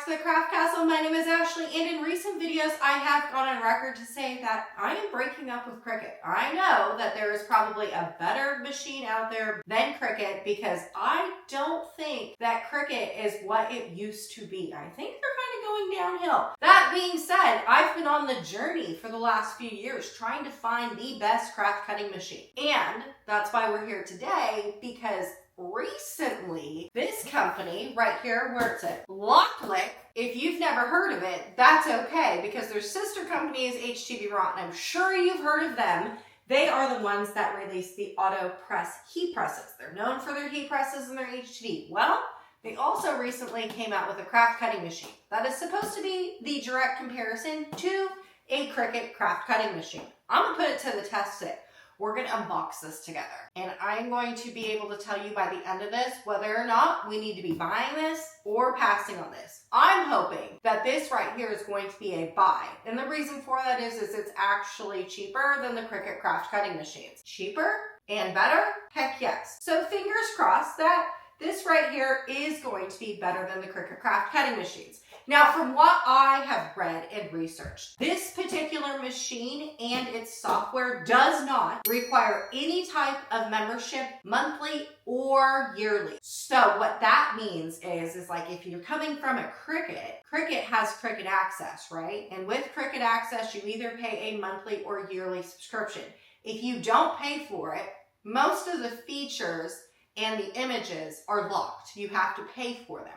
to the Craft Castle. My name is Ashley, and in recent videos I have gone on record to say that I am breaking up with Cricut. I know that there is probably a better machine out there than Cricut because I don't think that Cricut is what it used to be. I think they're kind of going downhill. That being said, I've been on the journey for the last few years trying to find the best craft cutting machine. And that's why we're here today, because recently, this company right here, where it's at, Loklik, if you've never heard of it, that's okay, because their sister company is HTV Raw, and I'm sure you've heard of them. They are the ones that release the auto press heat presses. They're known for their heat presses and their HTV. Well, they also recently came out with a craft cutting machine that is supposed to be the direct comparison to a Cricut craft cutting machine. I'm gonna put it to the test today. We're going to unbox this together, and I'm going to be able to tell you by the end of this whether or not we need to be buying this or passing on this. I'm hoping that this right here is going to be a buy, and the reason for that is it's actually cheaper than the Cricut craft cutting machines. Cheaper and better? Heck yes. So fingers crossed that this right here is going to be better than the Cricut craft cutting machines. Now, from what I have read and researched, this particular machine and its software does not require any type of membership, monthly or yearly. So what that means is like if you're coming from a Cricut has Cricut Access, right? And with Cricut Access, you either pay a monthly or yearly subscription. If you don't pay for it, most of the features and the images are locked. You have to pay for them.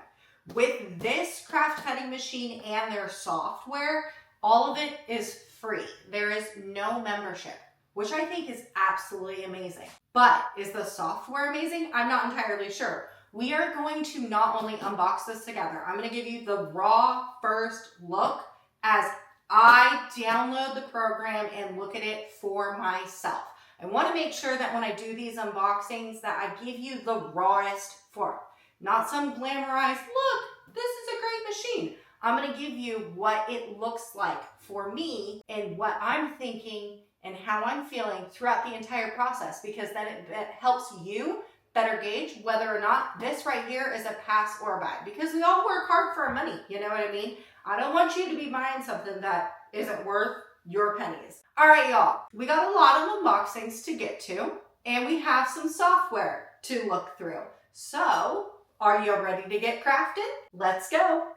With this craft cutting machine and their software, all of it is free. There is no membership, which I think is absolutely amazing. But is the software amazing? I'm not entirely sure. We are going to not only unbox this together, I'm going to give you the raw first look as I download the program and look at it for myself. I want to make sure that when I do these unboxings that I give you the rawest form. Not some glamorized, look, this is a great machine. I'm going to give you what it looks like for me and what I'm thinking and how I'm feeling throughout the entire process, because then it helps you better gauge whether or not this right here is a pass or a buy, because we all work hard for our money, you know what I mean? I don't want you to be buying something that isn't worth your pennies. All right, y'all, we got a lot of unboxings to get to, and we have some software to look through. So, are you ready to get crafted? Let's go.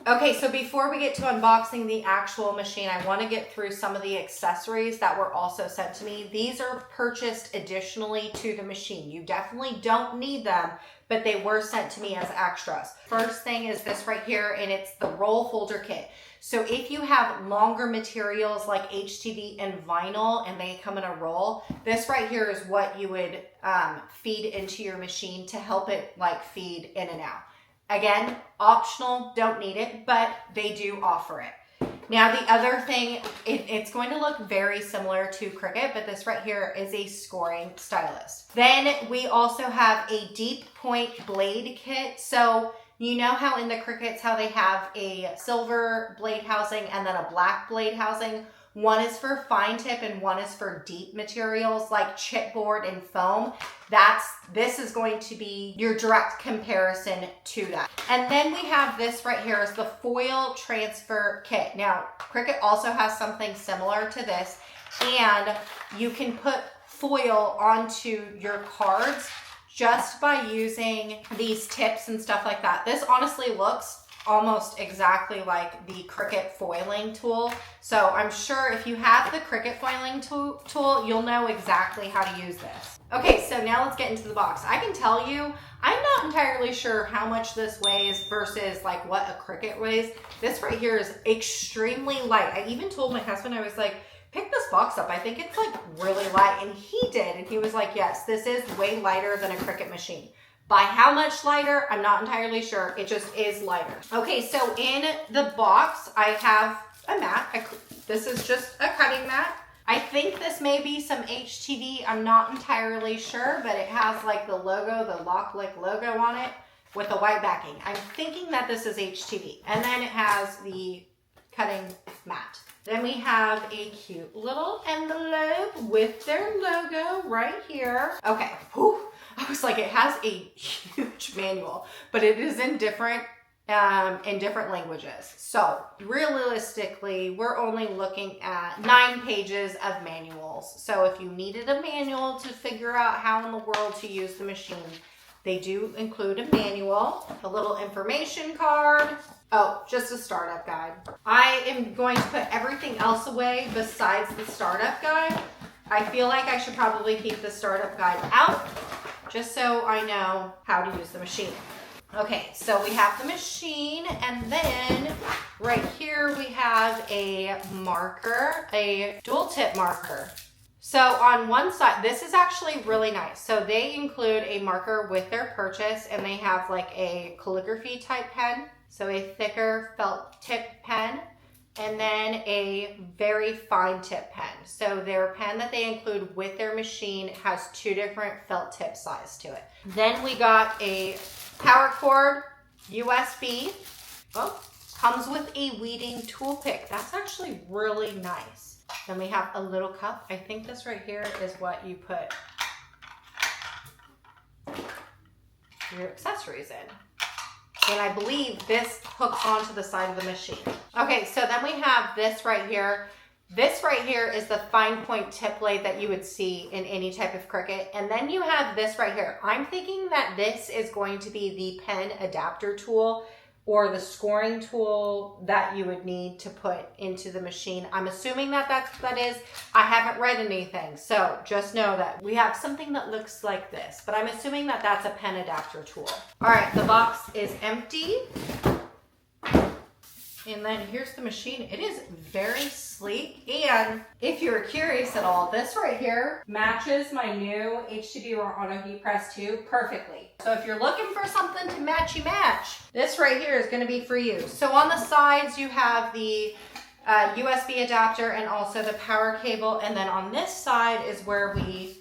Okay, so before we get to unboxing the actual machine, I want to get through some of the accessories that were also sent to me. These are purchased additionally to the machine. You definitely don't need them, but they were sent to me as extras. First thing is this right here, and it's the roll folder kit. So if you have longer materials like HTV and vinyl and they come in a roll, this right here is what you would feed into your machine to help it like feed in and out. Again, optional, don't need it, but they do offer it. Now the other thing, it's going to look very similar to Cricut, but this right here is a scoring stylus. Then we also have a deep point blade kit. So you know how in the Cricuts, how they have a silver blade housing and then a black blade housing? One is for fine tip and one is for deep materials like chipboard and foam. This is going to be your direct comparison to that. And then we have this right here is the foil transfer kit. Now, Cricut also has something similar to this, and you can put foil onto your cards just by using these tips and stuff like that. This honestly looks almost exactly like the Cricut foiling tool. So I'm sure if you have the Cricut foiling tool, you'll know exactly how to use this. Okay, so now let's get into the box. I can tell you, I'm not entirely sure how much this weighs versus like what a Cricut weighs. This right here is extremely light. I even told my husband, I was like, pick this box up. I think it's like really light. And he did. And he was like, yes, this is way lighter than a Cricut machine. By how much lighter, I'm not entirely sure. It just is lighter. Okay, so in the box, I have a mat. This is just a cutting mat. I think this may be some HTV. I'm not entirely sure, but it has like the logo, the Loklik logo on it with a white backing. I'm thinking that this is HTV. And then it has the cutting mat. Then we have a cute little envelope with their logo right here. Okay, whew. I was like, it has a huge manual, but it is in different languages. So realistically, we're only looking at 9 pages of manuals. So if you needed a manual to figure out how in the world to use the machine, they do include a manual, a little information card. Oh, just a startup guide. I am going to put everything else away besides the startup guide. I feel like I should probably keep the startup guide out just so I know how to use the machine. Okay, so we have the machine, and then right here we have a marker, a dual tip marker. So on one side, this is actually really nice. So they include a marker with their purchase, and they have like a calligraphy type pen. So a thicker felt tip pen, and then a very fine tip pen. So their pen that they include with their machine has 2 different felt tip size to it. Then we got a power cord, USB. Oh, comes with a weeding tool pick. That's actually really nice. Then we have a little cup. I think this right here is what you put your accessories in. And I believe this hooks onto the side of the machine. Okay, so then we have this right here. This right here is the fine point tip blade that you would see in any type of Cricut. And then you have this right here. I'm thinking that this is going to be the pen adapter tool or the scoring tool that you would need to put into the machine. I'm assuming that that's what that is. I haven't read anything, so just know that we have something that looks like this, but I'm assuming that that's a pen adapter tool. All right, the box is empty. And then here's the machine. It is very sleek. And if you're curious at all, this right here matches my new HTB Auto Heat Press 2 perfectly. So if you're looking for something to matchy match, this right here is gonna be for you. So on the sides, you have the USB adapter and also the power cable. And then on this side is where we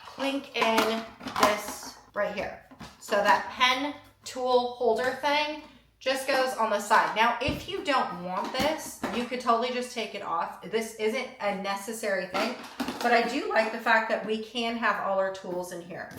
clink in this right here. So that pen tool holder thing just goes on the side. Now, if you don't want this, you could totally just take it off. This isn't a necessary thing, but I do like the fact that we can have all our tools in here.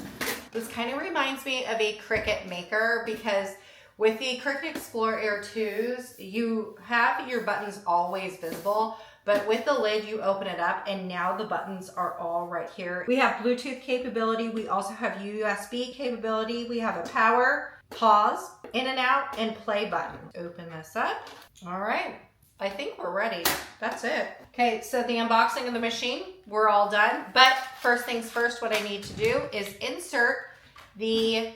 This kind of reminds me of a Cricut Maker, because with the Cricut Explore Air 2s, you have your buttons always visible, but with the lid, you open it up and now the buttons are all right here. We have Bluetooth capability. We also have USB capability. We have a power, pause, in and out, and play button. Open this up. All right, I think we're ready. That's it. Okay, so the unboxing of the machine, we're all done. But first things first, what I need to do is insert the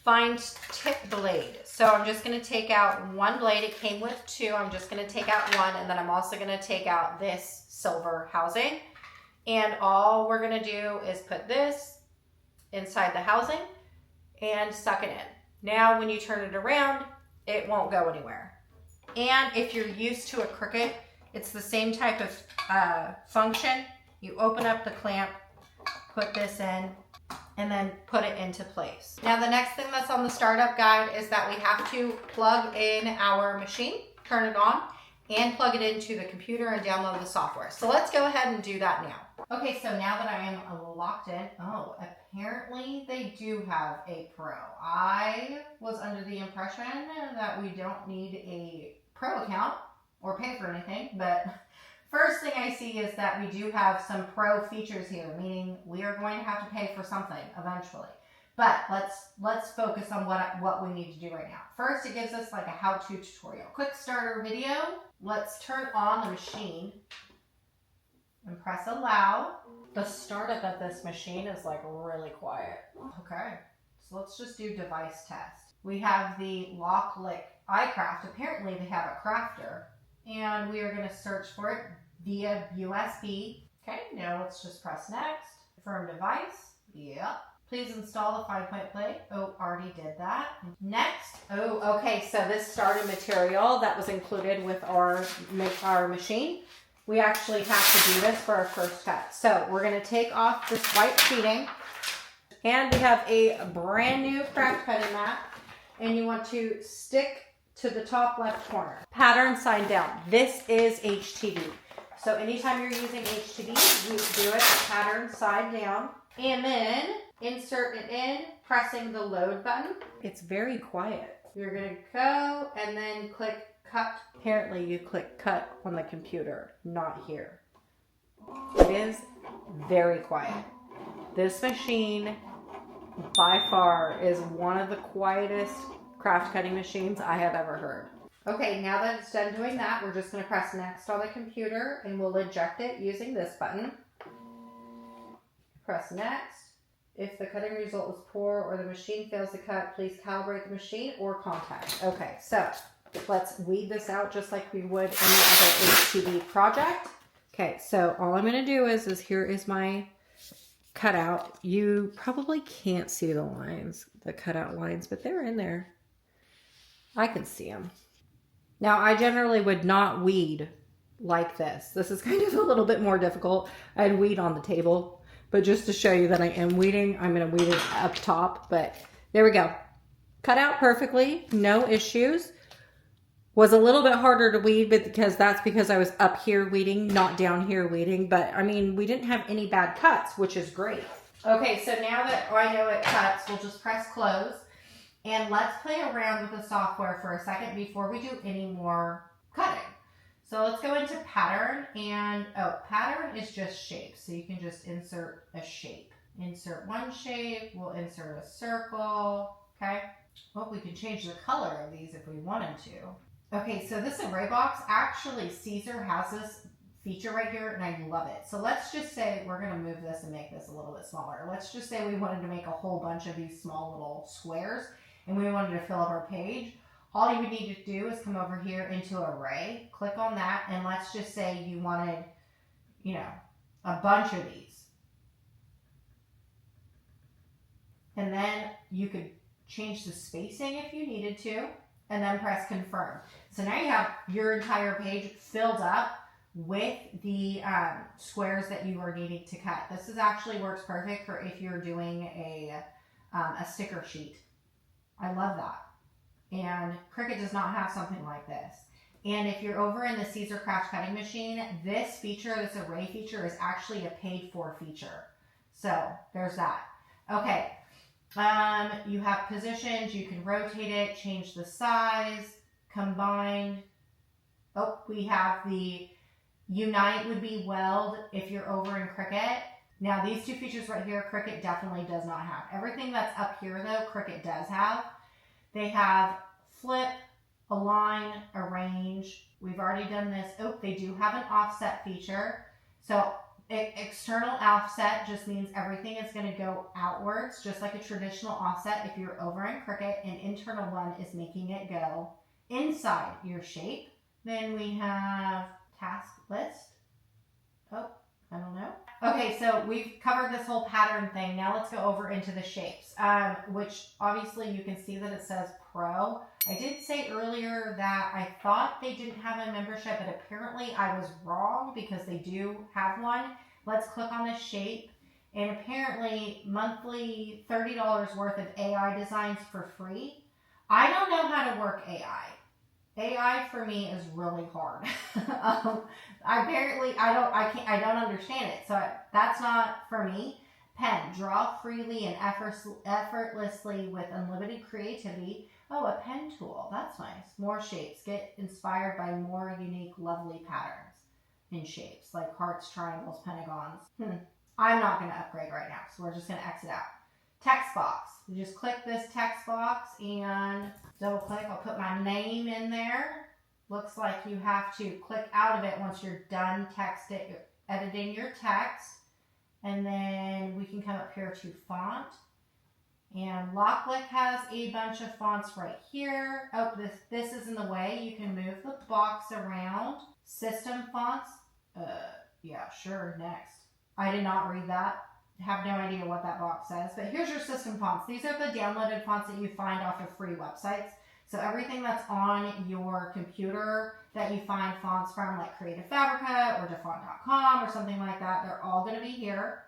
fine tip blade. So I'm just gonna take out 1 blade. It came with 2. I'm just gonna take out 1, and then I'm also gonna take out this silver housing. And all we're gonna do is put this inside the housing and suck it in. Now, when you turn it around, it won't go anywhere. And if you're used to a Cricut, it's the same type of function. You open up the clamp, put this in, and then put it into place. Now, the next thing that's on the startup guide is that we have to plug in our machine, turn it on, and plug it into the computer and download the software. So let's go ahead and do that now. Okay, so now that I am locked in, oh, apparently they do have a Pro. I was under the impression that we don't need a Pro account or pay for anything, but first thing I see is that we do have some Pro features here, meaning we are going to have to pay for something eventually. But let's focus on what we need to do right now. First, it gives us like a how-to tutorial. Quick starter video. Let's turn on the machine and press allow. The startup of this machine is like really quiet. Okay, so let's just do device test. We have the Loklik Icraft. Apparently they have a crafter, and we are going to search for it via USB. Okay, now let's just press next. Confirm device. Yep. Please install the 5-point plate. Oh, already did that. Next. Oh, okay, so this starter material that was included with our machine, we actually have to do this for our first cut. So we're going to take off this white sheeting, and we have a brand new craft cutting mat, and you want to stick to the top left corner. Pattern side down. This is HTV. So anytime you're using HTV, you do it pattern side down. And then insert it in, pressing the load button. It's very quiet. You're going to go and then click cut. Apparently you click cut on the computer, not here. It is very quiet. This machine by far is one of the quietest craft cutting machines I have ever heard. Okay, now that it's done doing that, we're just going to press next on the computer and we'll eject it using this button. Press next. If the cutting result is poor or the machine fails to cut, please calibrate the machine or contact. Okay, so let's weed this out just like we would any other HTV project. Okay, so all I'm going to do is here is my cutout. You probably can't see the lines, the cutout lines, but they're in there. I can see them. Now, I generally would not weed like this. This is kind of a little bit more difficult. I'd weed on the table. But just to show you that I am weeding, I'm going to weed it up top. But there we go. Cut out perfectly. No issues. Was a little bit harder to weed because I was up here weeding, not down here weeding. But I mean, we didn't have any bad cuts, which is great. Okay, so now that I know it cuts, we'll just press close. And let's play around with the software for a second before we do any more cutting. So let's go into pattern, and pattern is just shapes. So you can just insert a shape. Insert one shape, we'll insert a circle, okay? Well, we can change the color of these if we wanted to. Okay, so this array box, actually Caesar has this feature right here and I love it. So let's just say we're gonna move this and make this a little bit smaller. Let's just say we wanted to make a whole bunch of these small little squares and we wanted to fill up our page. All you would need to do is come over here into array, click on that, and let's just say you wanted, a bunch of these. And then you could change the spacing if you needed to, and then press confirm. So now you have your entire page filled up with the squares that you are needing to cut. This actually works perfect for if you're doing a sticker sheet. I love that. And Cricut does not have something like this. And if you're over in the Caesar Craft Cutting Machine, this feature, this array feature, is actually a paid for feature. So there's that. Okay, you have positions, you can rotate it, change the size, combine. Oh, we have the unite would be weld if you're over in Cricut. Now these two features right here, Cricut definitely does not have. Everything that's up here though, Cricut does have. They have flip, align, arrange. We've already done this. Oh, they do have an offset feature. So external offset just means everything is going to go outwards, just like a traditional offset if you're over in Cricut. An internal one is making it go inside your shape. Then we have task list. Oh, I don't know. Okay, so we've covered this whole pattern thing. Now let's go over into the shapes, which obviously you can see that it says Pro. I did say earlier that I thought they didn't have a membership, but apparently I was wrong because they do have one. Let's click on the shape, and apparently monthly $30 worth of AI designs for free. I don't know how to work AI. AI for me is really hard. Apparently I don't understand it. So that's not for me. Pen, draw freely and effortlessly with unlimited creativity. Oh, a pen tool. That's nice. More shapes. Get inspired by more unique, lovely patterns in shapes like hearts, triangles, pentagons. I'm not going to upgrade right now, so we're just going to exit out. Text box. You just click this text box and double click. I'll put my name in there. Looks like you have to click out of it once you're done editing your text. And then we can come up here to font. And Loklik has a bunch of fonts right here. Oh, this is in the way. You can move the box around. System fonts. Yeah, sure, next. I did not read that. Have no idea what that box says, but here's your system fonts. These are the downloaded fonts that you find off of free websites. So everything that's on your computer that you find fonts from, like Creative Fabrica or Defont.com or something like that, they're all going to be here.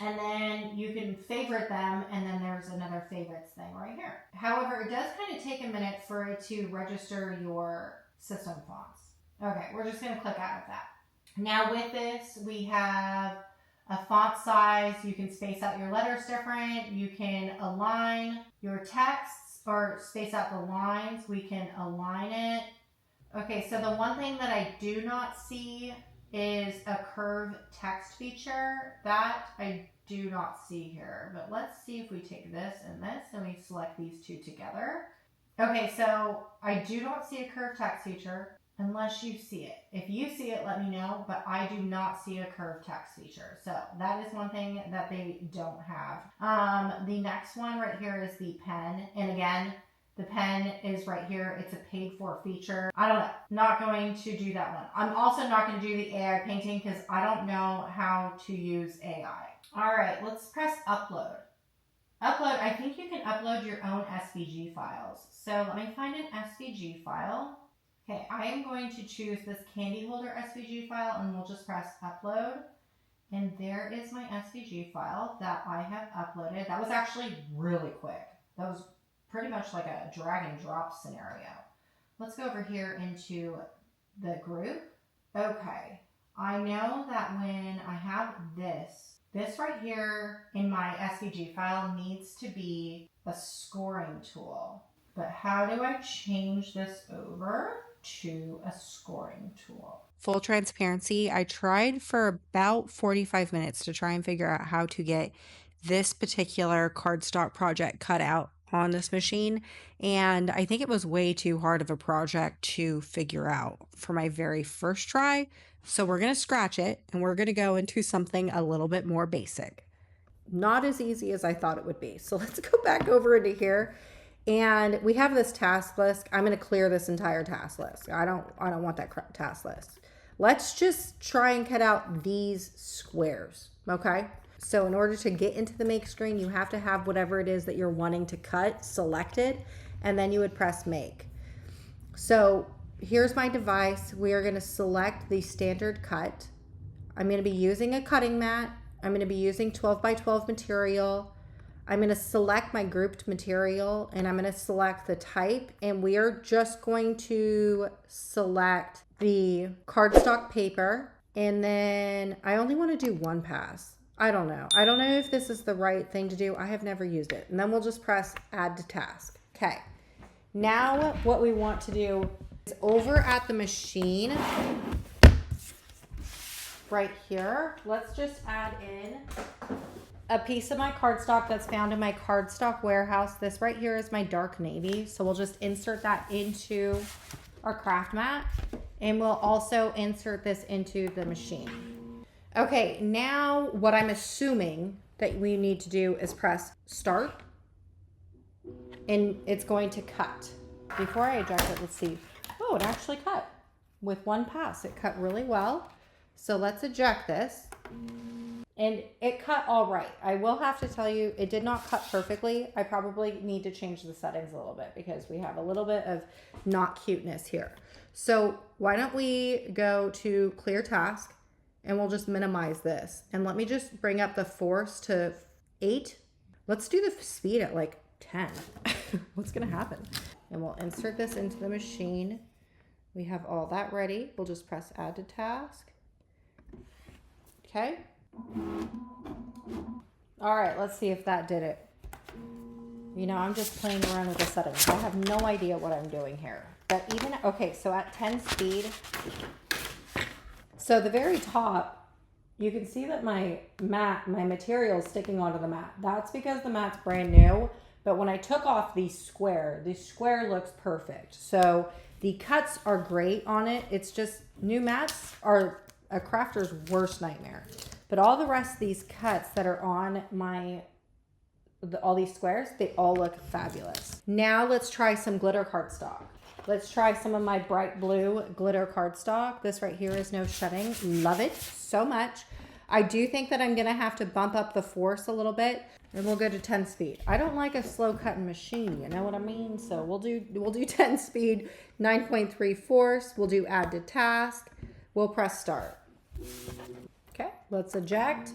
And then you can favorite them, and then there's another favorites thing right here. However, it does kind of take a minute for it to register your system fonts. Okay, we're just going to click out of that. Now with this, we have a font size. You can space out your letters different. You can align your texts or space out the lines. We can align it. Okay, so the one thing that I do not see is a curve text feature. That I do not see here. But let's see if we take this and we select these two together. Okay, so I do not see a curve text feature unless you see it. If you see it, let me know, but I do not see a curve text feature. So that is one thing that they don't have. The next one right here is the pen. And again, the pen is right here. It's a paid for feature. I don't know. Not going to do that one. I'm also not going to do the AI painting because I don't know how to use AI. All right, let's press upload. Upload, I think you can upload your own SVG files. So let me find an SVG file. Okay, I am going to choose this candy holder SVG file and we'll just press upload. And there is my SVG file that I have uploaded. That was actually really quick. That was pretty much like a drag and drop scenario. Let's go over here into the group. Okay, I know that when I have this right here in my SVG file needs to be a scoring tool. But how do I change this over to a scoring tool? Full transparency, I tried for about 45 minutes to try and figure out how to get this particular cardstock project cut out on this machine, and I think it was way too hard of a project to figure out for my very first try. So we're going to scratch it and we're going to go into something a little bit more basic. Not as easy as I thought it would be. So let's go back over into here. And we have this task list. I'm going to clear this entire task list. I don't want that task list. Let's just try and cut out these squares. Okay. So in order to get into the make screen, you have to have whatever it is that you're wanting to cut selected, and then you would press make. So here's my device. We are going to select the standard cut. I'm going to be using a cutting mat. I'm going to be using 12 by 12 material. I'm going to select my grouped material and I'm going to select the type, and we are just going to select the cardstock paper, and then I only want to do one pass. I don't know if this is the right thing to do. I have never used it. And then we'll just press add to task. Okay. Now what we want to do is over at the machine right here, let's just add in a piece of my cardstock that's found in my cardstock warehouse. This right here is my dark navy. So we'll just insert that into our craft mat, and we'll also insert this into the machine. Okay, now what I'm assuming that we need to do is press start, and it's going to cut. Before I eject it, let's see. Oh, it actually cut with one pass. It cut really well. So let's eject this. And it cut all right. I will have to tell you, it did not cut perfectly. I probably need to change the settings a little bit because we have a little bit of not cuteness here. So why don't we go to clear task, and we'll just minimize this. And let me just bring up the force to 8. Let's do the speed at like 10. What's gonna happen? And we'll insert this into the machine. We have all that ready. We'll just press add to task. Okay. All right, let's see if that did it. You know, I'm just playing around with the settings. I have no idea what I'm doing here. But even, okay, so at 10 speed, so the very top, you can see that my material is sticking onto the mat. That's because the mat's brand new. But when I took off the square looks perfect. So the cuts are great on it. It's just new mats are a crafter's worst nightmare. But all the rest of these cuts that are on all these squares, they all look fabulous. Now let's try some glitter cardstock. Let's try some of my bright blue glitter cardstock. This right here is no shedding. Love it so much. I do think that I'm gonna have to bump up the force a little bit, and we'll go to 10 speed. I don't like a slow cutting machine, you know what I mean? So we'll do 10 speed, 9.3 force. We'll do add to task. We'll press start. Okay, let's eject.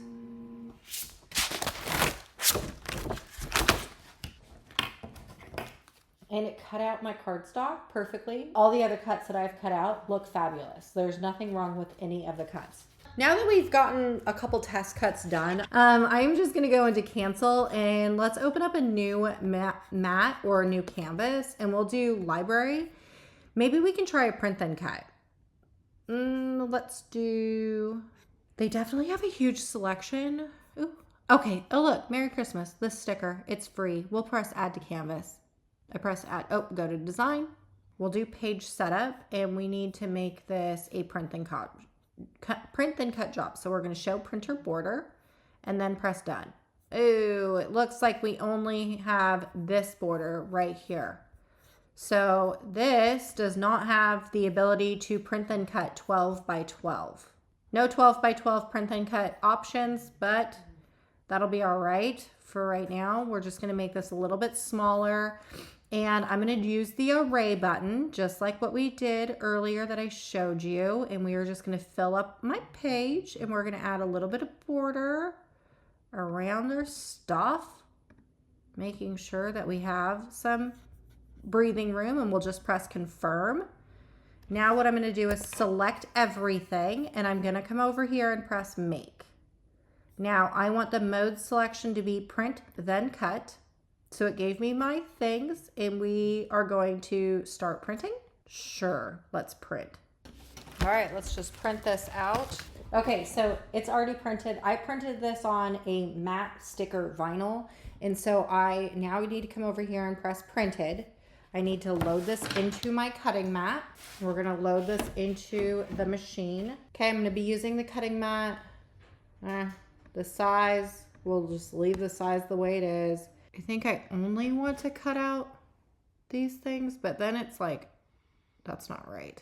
and it cut out my cardstock perfectly. All the other cuts that I've cut out look fabulous. There's nothing wrong with any of the cuts. Now that we've gotten a couple test cuts done, I'm just gonna go into cancel and let's open up a new mat or a new canvas, and we'll do library. Maybe we can try a print then cut. Let's do, they definitely have a huge selection. Ooh. Okay, oh look, Merry Christmas, this sticker, it's free. We'll press add to canvas. I press add, oh, go to design. We'll do page setup, and we need to make this a print then cut job. So we're gonna show printer border and then press done. Ooh, it looks like we only have this border right here. So this does not have the ability to print then cut 12 by 12. No 12 by 12 print then cut options, but that'll be all right for right now. We're just gonna make this a little bit smaller, and I'm gonna use the array button, just like what we did earlier that I showed you, and we are just gonna fill up my page, and we're gonna add a little bit of border around their stuff, making sure that we have some breathing room, and we'll just press confirm. Now what I'm gonna do is select everything, and I'm gonna come over here and press make. Now I want the mode selection to be print then cut. So it gave me my things, and we are going to start printing. Sure, let's print. All right, let's just print this out. Okay, so it's already printed. I printed this on a matte sticker vinyl. And so I now need to come over here and press printed. I need to load this into my cutting mat. We're gonna load this into the machine. Okay, I'm gonna be using the cutting mat. The size, we'll just leave the size the way it is. I think I only want to cut out these things, but then it's like, that's not right.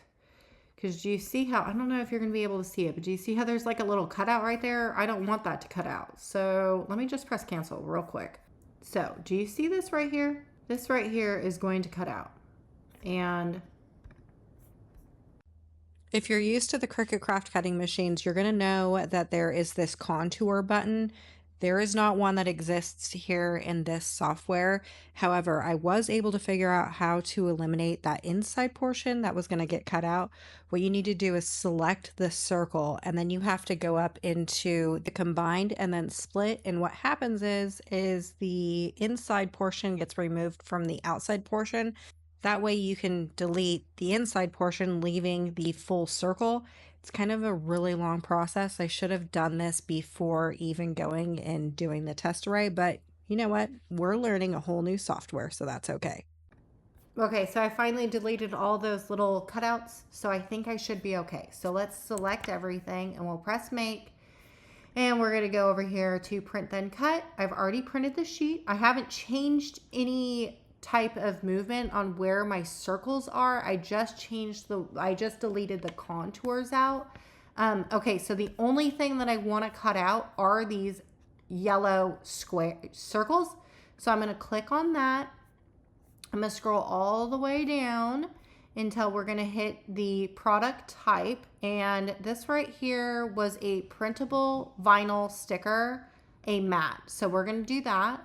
Because do you see how, I don't know if you're going to be able to see it, but do you see how there's like a little cutout right there? I don't want that to cut out. So let me just press cancel real quick. So do you see this right here? This right here is going to cut out. And if you're used to the Cricut craft cutting machines, you're going to know that there is this contour button. There is not one that exists here in this software. However, I was able to figure out how to eliminate that inside portion that was going to get cut out. What you need to do is select the circle, and then you have to go up into the combined and then split. And what happens is the inside portion gets removed from the outside portion. That way you can delete the inside portion, leaving the full circle. It's kind of a really long process. I should have done this before even going and doing the test array, but you know what? We're learning a whole new software, so that's okay. Okay, so I finally deleted all those little cutouts, so I think I should be okay. So let's select everything, and we'll press make, and we're gonna go over here to print then cut. I've already printed the sheet. I haven't changed any type of movement on where my circles are. I just deleted the contours out. Okay, so the only thing that I want to cut out are these yellow square circles. So I'm going to click on that. I'm going to scroll all the way down until we're going to hit the product type. And this right here was a printable vinyl sticker, a matte. So we're going to do that.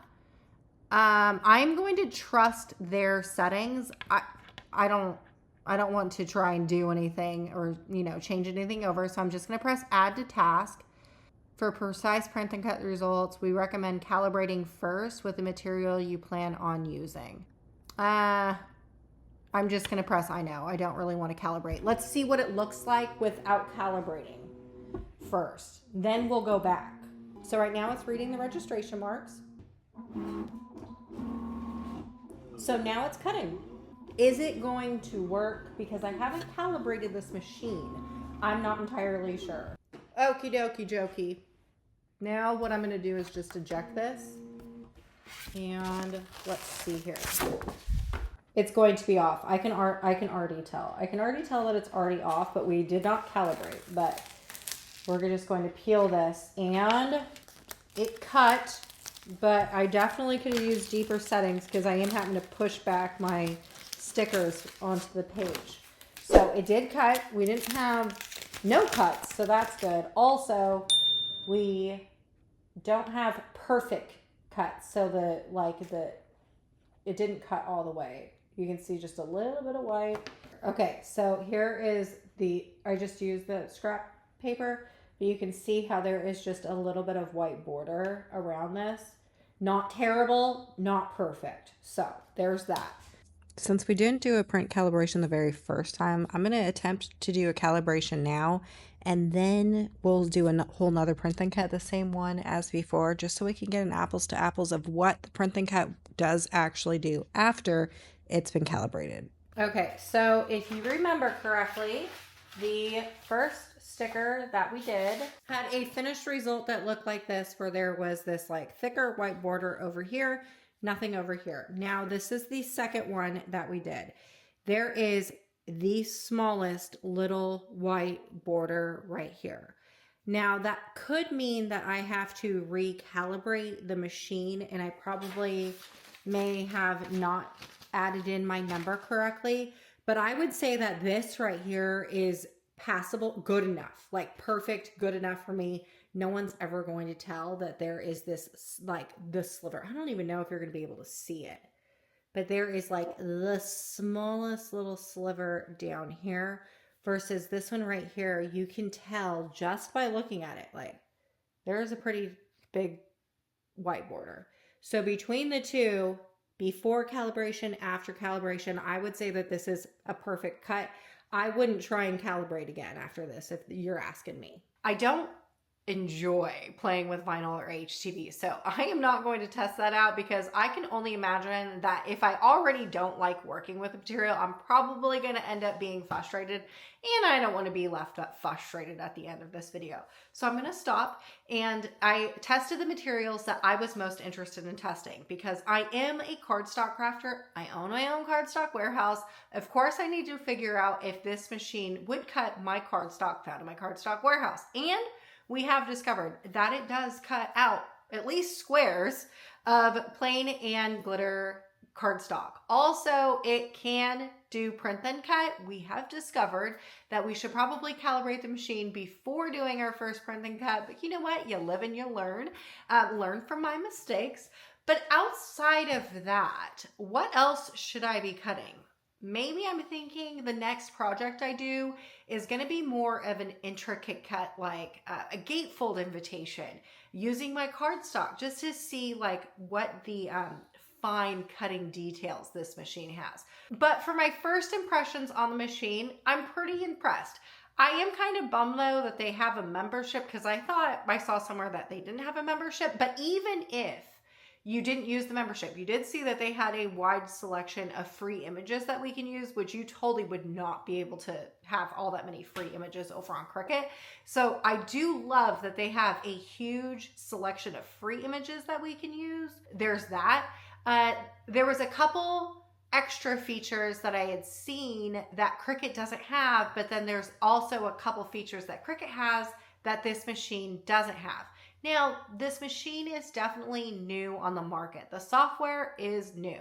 I'm going to trust their settings. I don't want to try and do anything or, change anything over. So I'm just going to press add to task. For precise print and cut results, we recommend calibrating first with the material you plan on using. I'm just going to press I know. I don't really want to calibrate. Let's see what it looks like without calibrating first. Then we'll go back. So right now it's reading the registration marks. So now it's cutting. Is it going to work? Because I haven't calibrated this machine. I'm not entirely sure. Okie dokie jokey. Now what I'm going to do is just eject this. And let's see here. It's going to be off. I can already tell. I can already tell that it's already off, but we did not calibrate. But we're just going to peel this. And it cut. But I definitely could have used deeper settings because I am having to push back my stickers onto the page. So it did cut. We didn't have no cuts, so that's good. Also, we don't have perfect cuts, so it didn't cut all the way. You can see just a little bit of white. Okay, so here is I just used the scrap paper, but you can see how there is just a little bit of white border around this. Not terrible, not perfect. So there's that. Since we didn't do a print calibration the very first time, I'm going to attempt to do a calibration now, and then we'll do a whole nother print and cut, the same one as before, just so we can get an apples to apples of what the print and cut does actually do after it's been calibrated. Okay, so if you remember correctly, the first sticker that we did had a finished result that looked like this, where there was this like thicker white border over here, nothing over here. Now this is the second one that we did. There is the smallest little white border right here. Now that could mean that I have to recalibrate the machine, and I probably may have not added in my number correctly, but I would say that this right here is passable, good enough, like perfect, good enough for me. No one's ever going to tell that there is this, like this sliver. I don't even know if you're going to be able to see it, but there is like the smallest little sliver down here versus this one right here. You can tell just by looking at it, like there's a pretty big white border. So between the two, before calibration, after calibration, I would say that this is a perfect cut. I wouldn't try and calibrate again after this if you're asking me. I don't enjoy playing with vinyl or HTV, so I am not going to test that out, because I can only imagine that if I already don't like working with the material, I'm probably going to end up being frustrated, and I don't want to be left frustrated at the end of this video. So I'm going to stop, and I tested the materials that I was most interested in testing, because I am a cardstock crafter. I own my own cardstock warehouse. Of course, I need to figure out if this machine would cut my cardstock found in my cardstock warehouse, and we have discovered that it does cut out at least squares of plain and glitter cardstock. Also, it can do print then cut. We have discovered that we should probably calibrate the machine before doing our first print then cut, but you know what? You live and you learn. Learn from my mistakes. But outside of that, what else should I be cutting? Maybe I'm thinking the next project I do is going to be more of an intricate cut, like a gatefold invitation, using my cardstock just to see like what the fine cutting details this machine has. But for my first impressions on the machine, I'm pretty impressed. I am kind of bummed though that they have a membership, because I thought I saw somewhere that they didn't have a membership. But even if you didn't use the membership, you did see that they had a wide selection of free images that we can use, which you totally would not be able to have all that many free images over on Cricut. So I do love that they have a huge selection of free images that we can use. There's that. There was a couple extra features that I had seen that Cricut doesn't have, but then there's also a couple features that Cricut has that this machine doesn't have. Now, this machine is definitely new on the market. The software is new.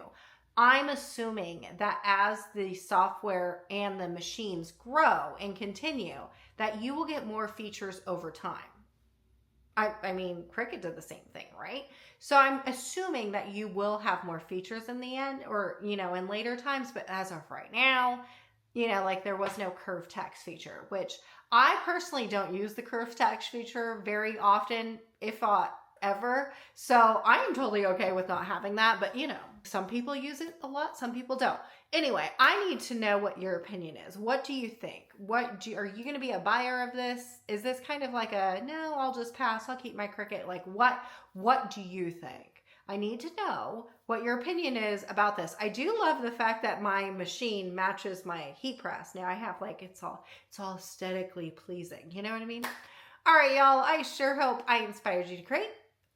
I'm assuming that as the software and the machines grow and continue, that you will get more features over time. I mean, Cricut did the same thing, right? So I'm assuming that you will have more features in the end, or, you know, in later times, but as of right now, you know, like there was no curved text feature, which I personally don't use the curved text feature very often, if ever. So I am totally okay with not having that, but you know, some people use it a lot, some people don't. Anyway, I need to know what your opinion is. What do you think? Are you going to be a buyer of this? Is this kind of like a, no, I'll just pass, I'll keep my Cricut? Like what do you think? I need to know what your opinion is about this. I do love the fact that my machine matches my heat press. Now I have like, it's all aesthetically pleasing. You know what I mean? All right, y'all. I sure hope I inspired you to create,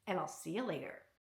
and I'll see you later.